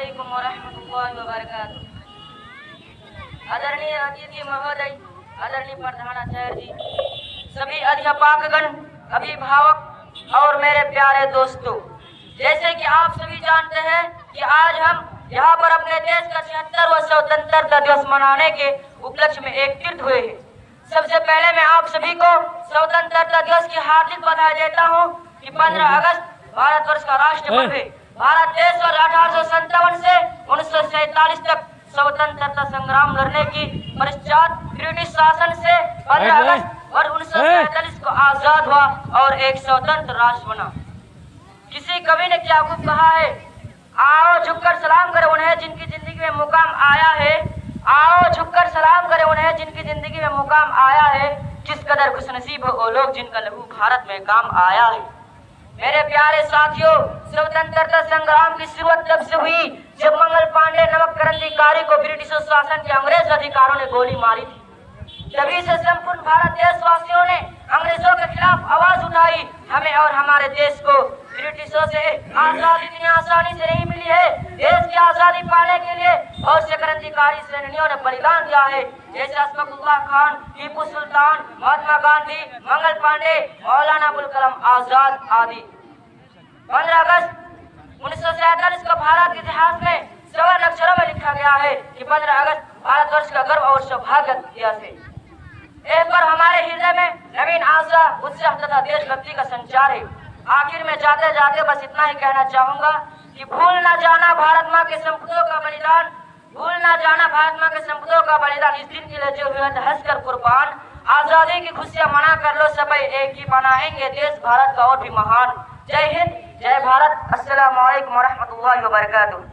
अस्सलामुअलैकुम वरहमतुल्लाहि वबरकातुहू। आदरणीय अतिथि महोदय, आदरणीय प्रधानाचार्य जी, सभी अध्यापकगण, अभिभावक और मेरे प्यारे दोस्तों, जैसे कि आप सभी जानते हैं कि आज हम यहाँ पर अपने देश का 76वां स्वतंत्रता दिवस मनाने के उपलक्ष्य में एकत्रित हुए हैं। सबसे पहले मैं आप सभी को स्वतंत्रता दिवस की हार्दिक बधाई देता हूँ कि 15 अगस्त भारतवर्ष का राष्ट्रपति है। भारत देश और 1857 से 1947 तक स्वतंत्रता संग्राम लड़ने की पश्चात ब्रिटिश शासन से 15 अगस्त और 1947 को आजाद हुआ और एक स्वतंत्र राष्ट्र बना। किसी कवि ने क्या खूब कहा है, आओ झुककर सलाम करें उन्हें जिनकी जिंदगी में मुकाम आया है। आओ झुककर सलाम करें उन्हें जिनकी जिंदगी में मुकाम आया है। किस कदर खुशनसीब हो वो लोग जिनका लहू भारत में काम आया है। मेरे प्यारे साथियों, स्वतंत्रता संग्राम की शुरुआत तब से हुई जब मंगल पांडे नामक क्रांतिकारी को ब्रिटिश शासन के अंग्रेज अधिकारों ने गोली मारी थी। तभी से संपूर्ण भारत देशवासियों ने अंग्रेजों के खिलाफ आवाज उठाई। हमें और हमारे देश को ब्रिटिशों से आजादी इतनी आसानी से नहीं मिली है। देश की आजादी पाने के लिए बहुत से क्रांतिकारी सेनानियों ने बलिदान दिया है, जैसे अशफाकुल्लाह खान, टीपू सुल्तान, महात्मा गांधी, मंगल पांडे, मौलाना अबुल कलाम आजाद आदि। 15 अगस्त 1947 को भारत के इतिहास में स्वर्ण अक्षरों में लिखा गया है कि 15 अगस्त भारतवर्ष का गर्व और सौभाग्य दिवस है। एक बार हमारे हृदय में नवीन आशा, उत्साह तथा देशभक्ति का संचार है। आखिर में जाते जाते बस इतना ही कहना चाहूंगा कि भूल ना जाना भारत माँ के संपूतों का बलिदान, भूल ना जाना भारत माँ के संपूतों का बलिदान। इस दिन के लिए जो हुए हंसकर कुर्बान, आजादी की खुशियां मना कर लो सभी एक ही, बनाएंगे देश भारत का और भी महान। जय हिंद, जय भारत। अस्सलामु अलैकुम वरहमतुल्लाहि वबरकातुहू।